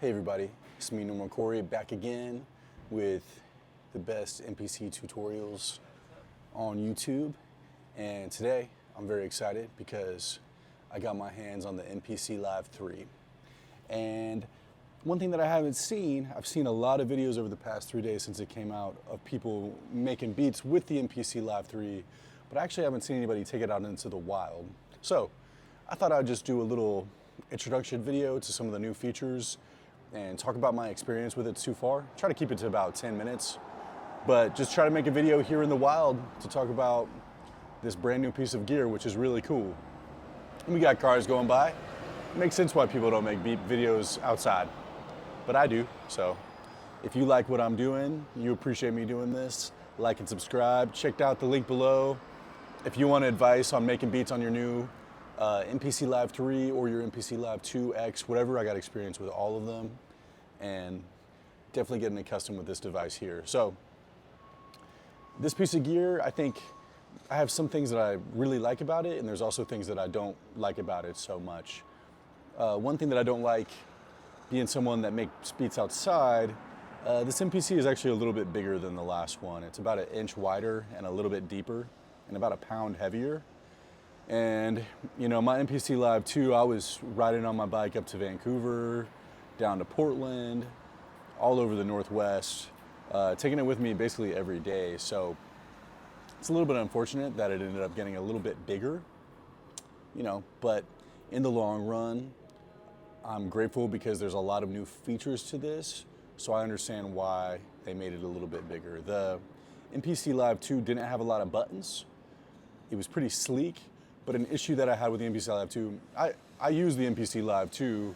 Hey everybody, it's me, Norman Corey, back again with the best MPC tutorials on YouTube. And today I'm very excited because I got my hands on the MPC Live 3. And one thing that I haven't seen, I've seen a lot of videos over the past 3 days since it came out of people making beats with the MPC Live 3, but I actually haven't seen anybody take it out into the wild. So I thought I'd just do a little introduction video to some of the new features and talk about my experience with it so far. Try to keep it to about 10 minutes, but just try to make a video here in the wild to talk about this brand new piece of gear, which is really cool. And we got cars going by. It makes sense why people don't make beat videos outside, but I do. So if you like what I'm doing, you appreciate me doing this, like and subscribe. Check out the link below. If you want advice on making beats on your new MPC Live 3 or your MPC Live 2X, whatever, I got experience with all of them and definitely getting accustomed with this device here. So this piece of gear, I think I have some things that I really like about it, and there's also things that I don't like about it so much. One thing that I don't like, being someone that makes beats outside, this MPC is actually a little bit bigger than the last one. It's about an inch wider and a little bit deeper and about a pound heavier. And you know, my MPC Live 2, I was riding on my bike up to Vancouver, down to Portland, all over the Northwest, taking it with me basically every day. So it's a little bit unfortunate that it ended up getting a little bit bigger, you know, but in the long run, I'm grateful because there's a lot of new features to this, so I understand why they made it a little bit bigger. The MPC Live 2 didn't have a lot of buttons. It was pretty sleek, but an issue that I had with the MPC Live 2, I use the MPC Live 2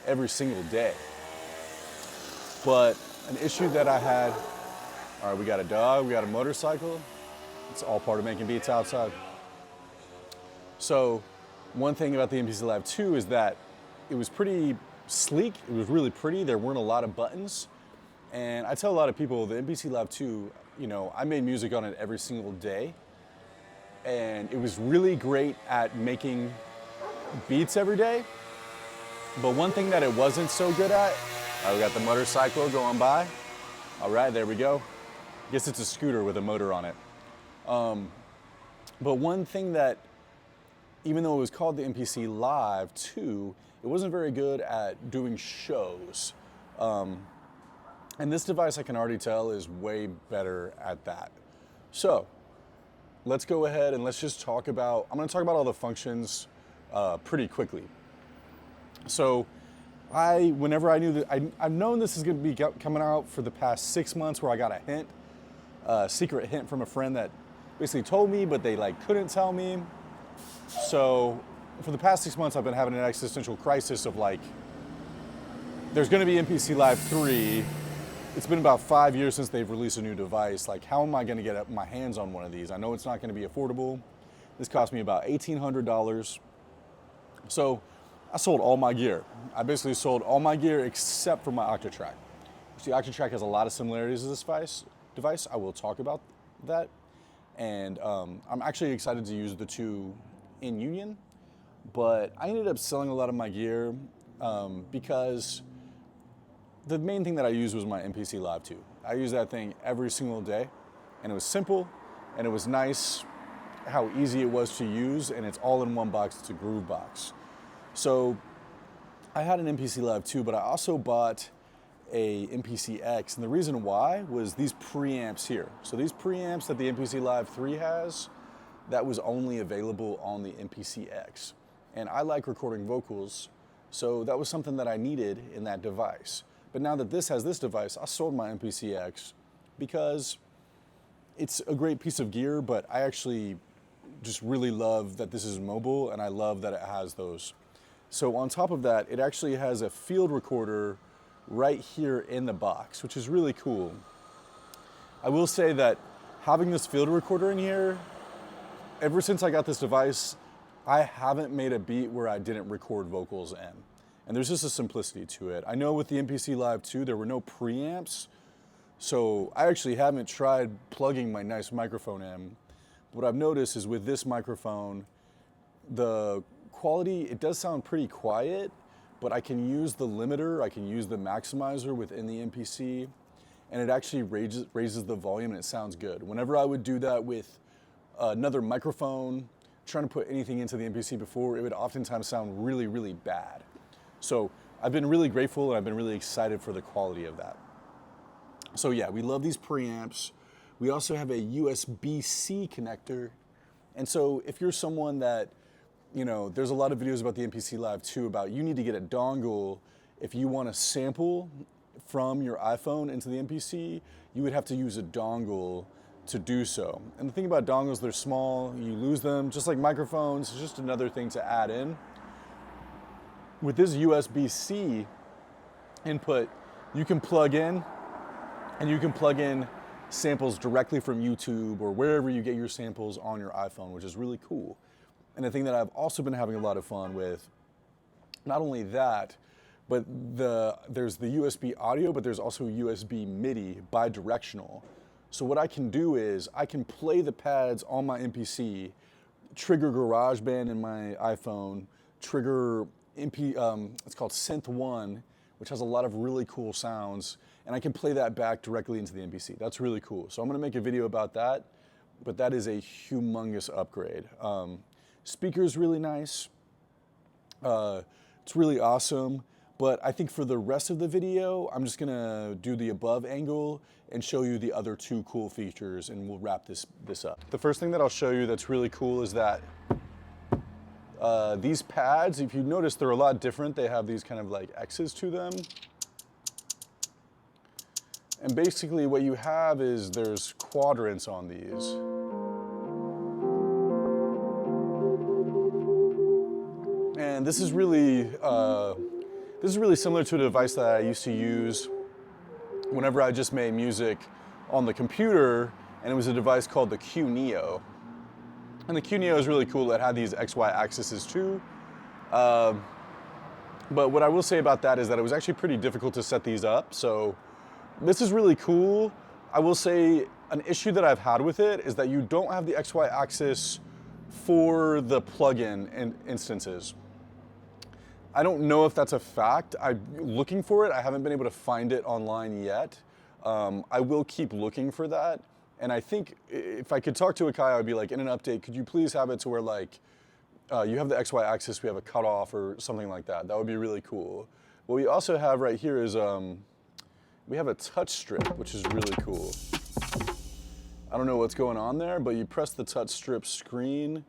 every single day. But an issue that I had, all right, we got a dog, we got a motorcycle. It's all part of making beats outside. So one thing about the MPC Live 2 is that it was pretty sleek. It was really pretty. There weren't a lot of buttons. And I tell a lot of people the MPC Live 2, you know, I made music on it every single day. And it was really great at making beats every day. But one thing that it wasn't so good at, we got the motorcycle going by. All right, there we go. Guess it's a scooter with a motor on it. But one thing that, even though it was called the MPC Live 2, it wasn't very good at doing shows. And this device, I can already tell, is way better at that. So let's go ahead and let's just talk about, I'm gonna talk about all the functions pretty quickly. So whenever I knew that, I've known this is gonna be coming out for the past 6 months, where I got a hint, a secret hint from a friend that basically told me, but they couldn't tell me. So for the past 6 months, I've been having an existential crisis of there's gonna be MPC Live 3. It's been about 5 years since they've released a new device. How am I gonna get my hands on one of these? I know it's not gonna be affordable. This cost me about $1,800. So I sold all my gear. I basically sold all my gear except for my Octatrack. The Octatrack has a lot of similarities to this device. I will talk about that. And I'm actually excited to use the two in union, but I ended up selling a lot of my gear because the main thing that I used was my MPC Live 2. I used that thing every single day, and it was simple, and it was nice how easy it was to use, and it's all in one box. It's a groove box. So I had an MPC Live 2, but I also bought a MPC X, and the reason why was these preamps here. So these preamps that the MPC Live 3 has, that was only available on the MPC X. And I like recording vocals, so that was something that I needed in that device. But now that this has this device, I sold my MPC X because it's a great piece of gear, but I actually just really love that this is mobile, and I love that it has those. So on top of that, it actually has a field recorder right here in the box, which is really cool. I will say that having this field recorder in here, ever since I got this device, I haven't made a beat where I didn't record vocals in. And there's just a simplicity to it. I know with the MPC Live 2, there were no preamps, so I actually haven't tried plugging my nice microphone in. What I've noticed is with this microphone, the quality, it does sound pretty quiet, but I can use the limiter, I can use the maximizer within the MPC, and it actually raises the volume and it sounds good. Whenever I would do that with another microphone, trying to put anything into the MPC before, it would oftentimes sound really, really bad. So I've been really grateful and I've been really excited for the quality of that. So yeah, we love these preamps. We also have a USB-C connector. And so if you're someone that, you know, there's a lot of videos about the MPC Live 2 about you need to get a dongle if you want to sample from your iPhone into the MPC, you would have to use a dongle to do so. And the thing about dongles, they're small, you lose them, just like microphones, it's just another thing to add in. With this USB-C input, you can plug in, and you can plug in samples directly from YouTube or wherever you get your samples on your iPhone, which is really cool. And the thing that I've also been having a lot of fun with, not only that, but there's the USB audio, but there's also USB MIDI bi-directional. So what I can do is I can play the pads on my MPC, trigger GarageBand in my iPhone, trigger it's called Synth 1, which has a lot of really cool sounds, and I can play that back directly into the MPC. That's really cool. So I'm gonna make a video about that, but that is a humongous upgrade. Speaker's really nice. It's really awesome, but I think for the rest of the video, I'm just gonna do the above angle and show you the other two cool features, and we'll wrap this up. The first thing that I'll show you that's really cool is that these pads, if you notice, they're a lot different. They have these kind of like X's to them. And basically what you have is there's quadrants on these. And this is really similar to a device that I used to use whenever I just made music on the computer, and it was a device called the Q Neo. And the Q Neo is really cool. It had these XY axes too. But what I will say about that is that it was actually pretty difficult to set these up. So this is really cool. I will say an issue that I've had with it is that you don't have the XY axis for the plugin instances. I don't know if that's a fact. I'm looking for it. I haven't been able to find it online yet. I will keep looking for that. And I think if I could talk to Akai, I'd be like, in an update, could you please have it to where like, you have the XY axis, we have a cutoff or something like that. That would be really cool. What we also have right here is, we have a touch strip, which is really cool. I don't know what's going on there, but you press the touch strip screen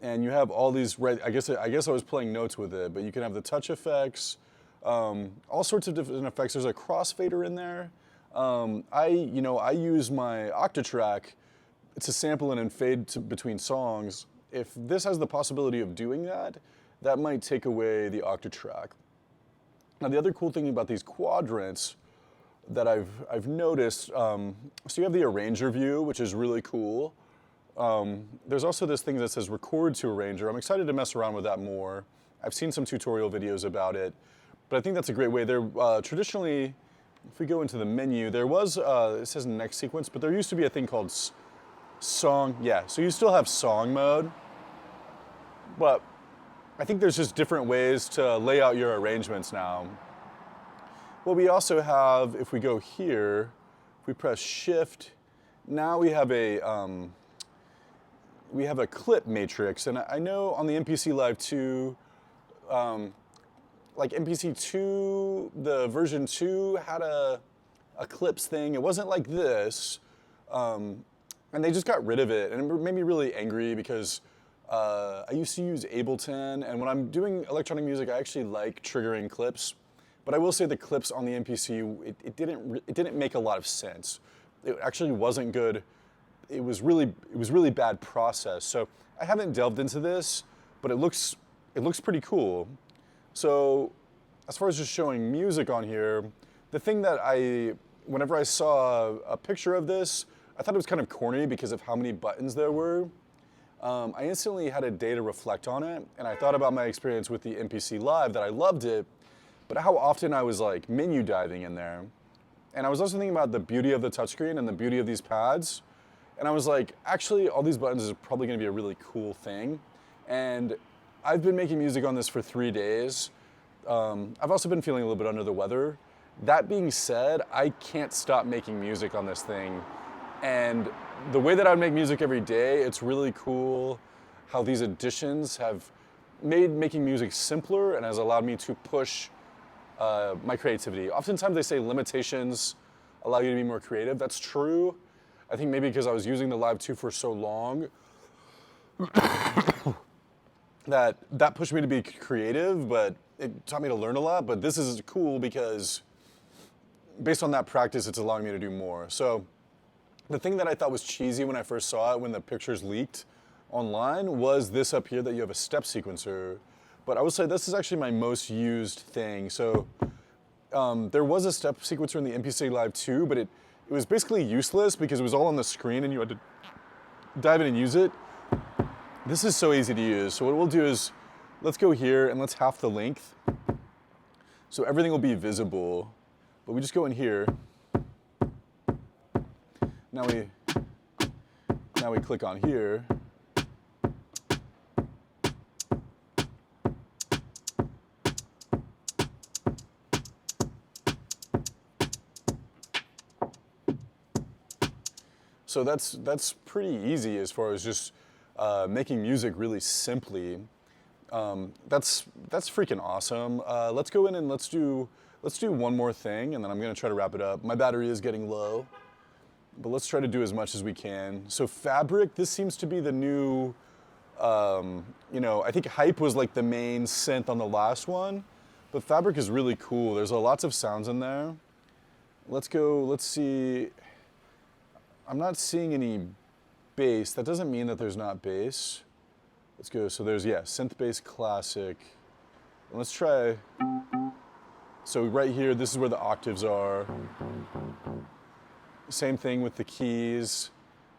and you have all these, I guess I was playing notes with it, but you can have the touch effects, all sorts of different effects. There's a crossfader in there. I use my Octatrack to sample and fade between songs. If this has the possibility of doing that, that might take away the Octatrack. Now the other cool thing about these quadrants that I've noticed, so you have the arranger view, which is really cool. There's also this thing that says record to arranger. I'm excited to mess around with that more. I've seen some tutorial videos about it, but I think that's a great way. There traditionally, if we go into the menu, there was, it says next sequence, but there used to be a thing called song. Yeah, so you still have song mode, but I think there's just different ways to lay out your arrangements now. What we also have, if we go here, if we press Shift, now we have a clip matrix. And I know on the MPC Live 2, like MPC 2, the version 2 had a clips thing. It wasn't like this, and they just got rid of it. And it made me really angry because I used to use Ableton, and when I'm doing electronic music, I actually like triggering clips. But I will say the clips on the MPC, it didn't make a lot of sense. It actually wasn't good. It was really bad process. So I haven't delved into this, but it looks pretty cool. So as far as just showing music on here, the thing that whenever I saw a picture of this, I thought it was kind of corny because of how many buttons there were. I instantly had a day to reflect on it, and I thought about my experience with the MPC Live, that I loved it, but how often I was like menu diving in there. And I was also thinking about the beauty of the touchscreen and the beauty of these pads. And I was like, actually, all these buttons is probably gonna be a really cool thing. And I've been making music on this for 3 days. I've also been feeling a little bit under the weather. That being said, I can't stop making music on this thing. And the way that I make music every day, it's really cool how these additions have made making music simpler and has allowed me to push my creativity. Oftentimes they say limitations allow you to be more creative. That's true. I think maybe because I was using the Live 2 for so long that pushed me to be creative, but it taught me to learn a lot. But this is cool because based on that practice, it's allowing me to do more. So the thing that I thought was cheesy when I first saw it, when the pictures leaked online, was this up here that you have a step sequencer. But I would say this is actually my most used thing. So there was a step sequencer in the MPC Live 2, but it was basically useless because it was all on the screen and you had to dive in and use it. This is so easy to use. So what we'll do is, let's go here and let's half the length. So everything will be visible, but we just go in here. Now we click on here. So that's pretty easy as far as just making music really simply. That's freaking awesome. Let's go in and let's do one more thing, and then I'm gonna try to wrap it up. My battery is getting low, but let's try to do as much as we can. So Fabric, this seems to be the new, I think Hype was like the main synth on the last one, but Fabric is really cool. There's lots of sounds in there. Let's see. I'm not seeing any bass. That doesn't mean that there's not bass. Let's go, so there's, synth bass classic. And let's try, so right here, this is where the octaves are. Same thing with the keys.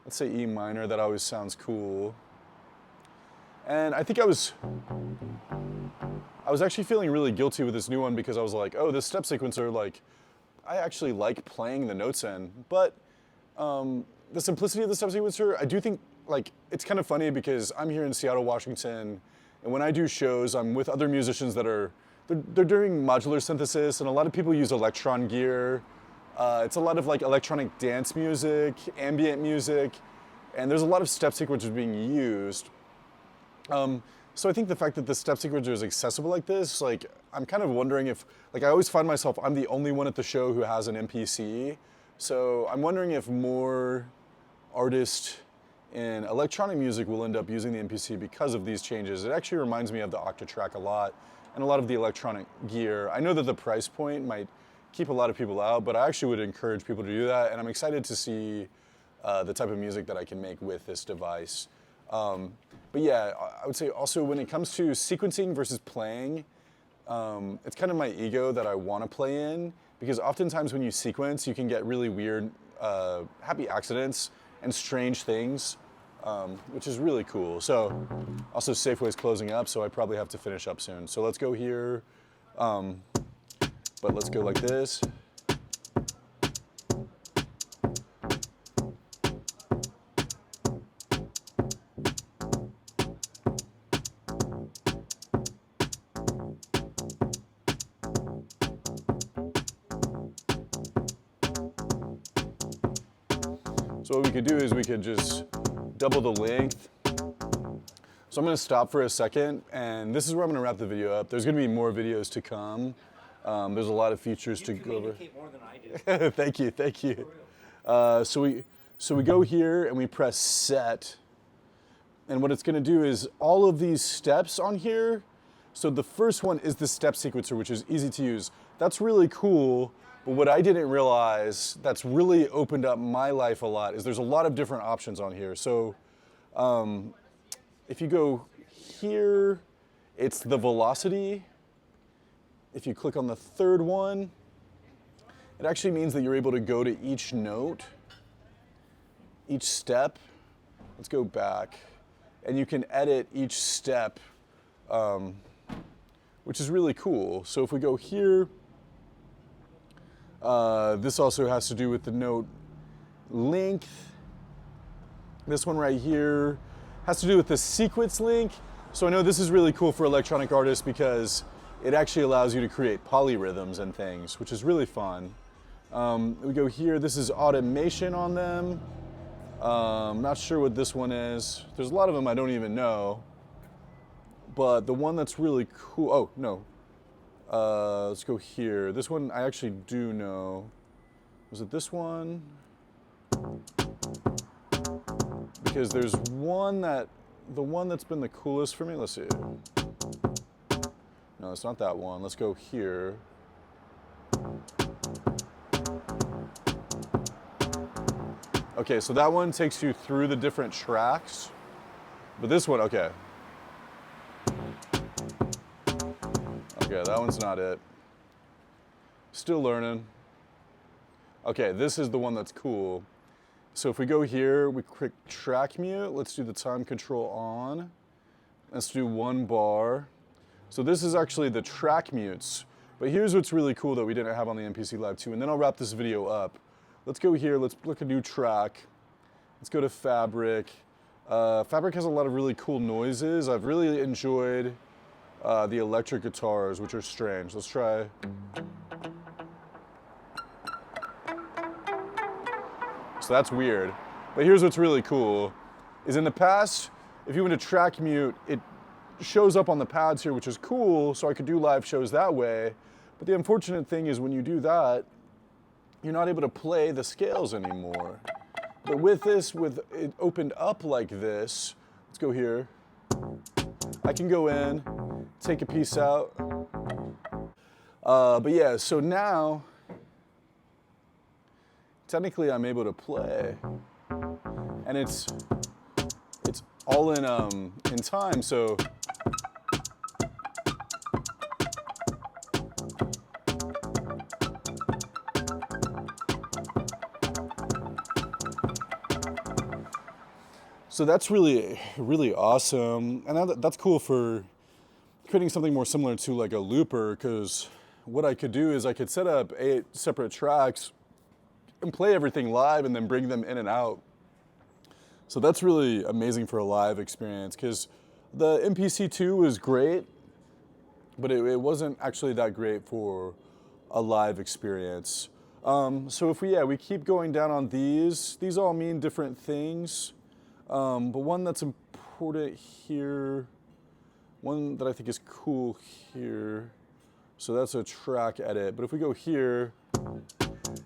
Let's say E minor, that always sounds cool. And I think I was actually feeling really guilty with this new one because I was like, oh, this step sequencer, like, I actually like playing the notes in, but the simplicity of the step sequencer, I do think, like, it's kind of funny because I'm here in Seattle, Washington, and when I do shows, I'm with other musicians that they're doing modular synthesis, and a lot of people use Electron gear. It's a lot of like electronic dance music, ambient music, and there's a lot of step sequencers being used. So I think the fact that the step sequencer is accessible like this, like, I'm kind of wondering if, like, I always find myself, I'm the only one at the show who has an MPC. So I'm wondering if more artists in electronic music will end up using the MPC because of these changes. It actually reminds me of the Octatrack a lot and a lot of the electronic gear. I know that the price point might keep a lot of people out, but I actually would encourage people to do that, and I'm excited to see the type of music that I can make with this device. But yeah, I would say also when it comes to sequencing versus playing, it's kind of my ego that I want to play in, because oftentimes when you sequence, you can get really weird, happy accidents and strange things, which is really cool. So also Safeway is closing up, so I probably have to finish up soon. So let's go here, but let's go like this. So what we could do is we could just double the length. So I'm gonna stop for a second, and this is where I'm gonna wrap the video up. There's gonna be more videos to come. There's a lot of features to go over. You communicate more than I do. Thank you, thank you. So we go here and we press set. And what it's gonna do is all of these steps on here. So the first one is the step sequencer, which is easy to use. That's really cool. But what I didn't realize that's really opened up my life a lot is there's a lot of different options on here. So if you go here, it's the velocity. If you click on the third one, it actually means that you're able to go to each note, each step. Let's go back. And you can edit each step, which is really cool. So if we go here, this also has to do with the note length. This one right here has to do with the sequence length. So I know this is really cool for electronic artists because it actually allows you to create polyrhythms and things, which is really fun. We go here, this is automation on them. Not sure what this one is. There's a lot of them I don't even know. But the one that's really cool, oh no. Let's go here. This one I actually do know. Was it this one? Because there's one the one that's been the coolest for me, let's see. No, it's not that one. Let's go here. Okay, so that one takes you through the different tracks. But this one, okay. Okay, that one's not it. Still learning. Okay, this is the one that's cool. So if we go here, we click track mute. Let's do the time control on. Let's do 1 bar. So this is actually the track mutes. But here's what's really cool that we didn't have on the MPC Live 2, and then I'll wrap this video up. Let's go here, let's look a new track. Let's go to Fabric. Fabric has a lot of really cool noises. I've really enjoyed the electric guitars, which are strange. Let's try. So that's weird. But here's what's really cool, is in the past, if you went to track mute, it shows up on the pads here, which is cool, so I could do live shows that way. But the unfortunate thing is when you do that, you're not able to play the scales anymore. But with this, with it opened up like this, let's go here. I can go in, take a piece out. But yeah, so now, technically I'm able to play. And it's all in time, so. So that's really, really awesome. And that's cool for creating something more similar to like a looper, because what I could do is I could set up 8 separate tracks and play everything live and then bring them in and out. So that's really amazing for a live experience, because the MPC2 was great, but it wasn't actually that great for a live experience. So if we keep going down on these all mean different things. But one that's important here, one that I think is cool here, so that's a track edit. But if we go here,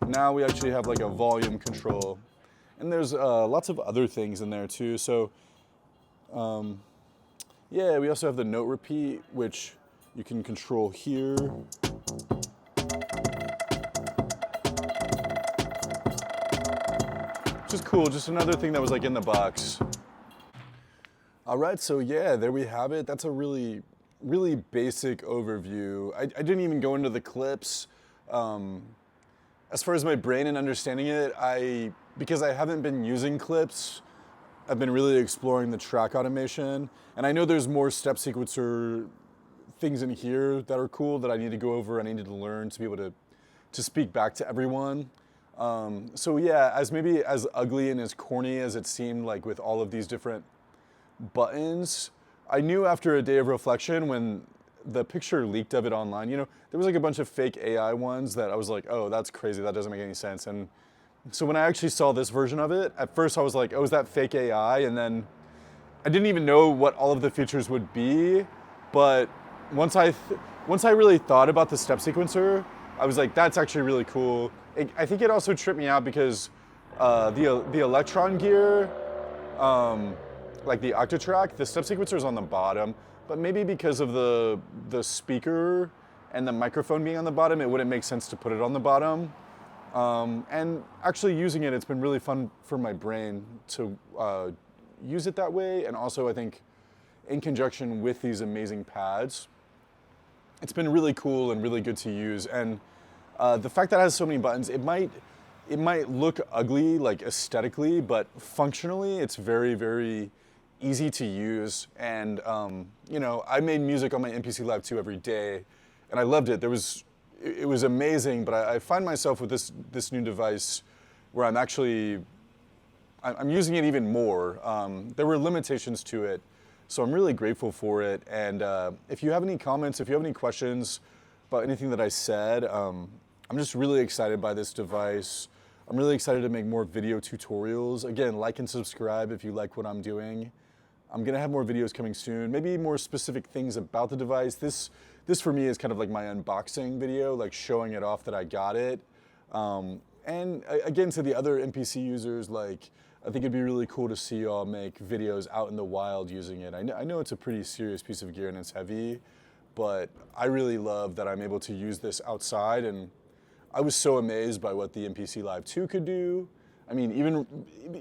now we actually have like a volume control. And there's lots of other things in there too. So yeah, we also have the note repeat, which you can control here. Which is cool, just another thing that was like in the box. All right, so yeah, there we have it. That's a really, really basic overview. I didn't even go into the clips. As far as my brain and understanding it, because I haven't been using clips, I've been really exploring the track automation. And I know there's more step sequencer things in here that are cool that I need to go over and I need to learn to be able to speak back to everyone. So yeah, as ugly and as corny as it seemed like with all of these different buttons, I knew after a day of reflection when the picture leaked of it online, there was like a bunch of fake AI ones that I was like, oh, that's crazy, that doesn't make any sense. And so when I actually saw this version of it, at first I was like, oh, is that fake AI? And then I didn't even know what all of the features would be, but once I really thought about the step sequencer, I was like, that's actually really cool. I think it also tripped me out because the Electron gear, like the Octatrack, the step sequencer is on the bottom, but maybe because of the speaker and the microphone being on the bottom, it wouldn't make sense to put it on the bottom. And actually using it, it's been really fun for my brain to use it that way. And also I think in conjunction with these amazing pads, it's been really cool and really good to use. And the fact that it has so many buttons, it might look ugly, like aesthetically, but functionally, it's very, very easy to use. And I made music on my MPC Live 2 every day, and I loved it. It was amazing, but I find myself with this new device where I'm using it even more. There were limitations to it, So I'm really grateful for it. And if you have any comments, if you have any questions about anything that I said, I'm just really excited by this device. I'm really excited to make more video tutorials. Again, like and subscribe if you like what I'm doing. I'm gonna have more videos coming soon, maybe more specific things about the device. This for me is kind of like my unboxing video, like showing it off that I got it. And again, to the other MPC users, like, I think it'd be really cool to see y'all make videos out in the wild using it. I know it's a pretty serious piece of gear and it's heavy, but I really love that I'm able to use this outside, and I was so amazed by what the MPC Live 2 could do. I mean,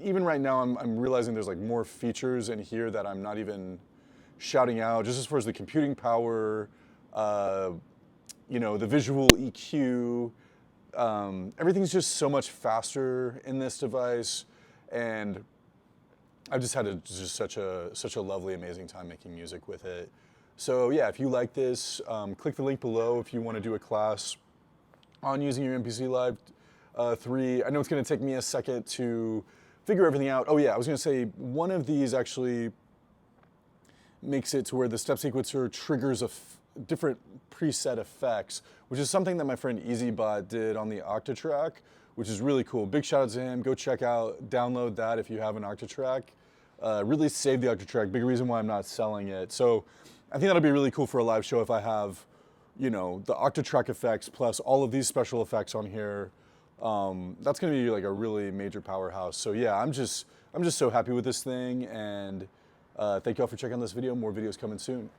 even right now, I'm realizing there's like more features in here that I'm not even shouting out, just as far as the computing power, you know, the visual EQ, everything's just so much faster in this device, and I've just had such a lovely, amazing time making music with it. So yeah, if you like this, click the link below if you want to do a class on using your MPC Live 3. I know it's going to take me a second to figure everything out. Oh yeah, I was going to say one of these actually makes it to where the step sequencer triggers different preset effects, which is something that my friend EasyBot did on the Octatrack, which is really cool. Big shout out to him. Go check out, download that if you have an Octatrack. Really saved the Octatrack. Big reason why I'm not selling it. So I think that'll be really cool for a live show if I have, you know, the Octatrack effects plus all of these special effects on here. That's gonna be like a really major powerhouse. So yeah, I'm just so happy with this thing, and thank you all for checking out this video. More videos coming soon.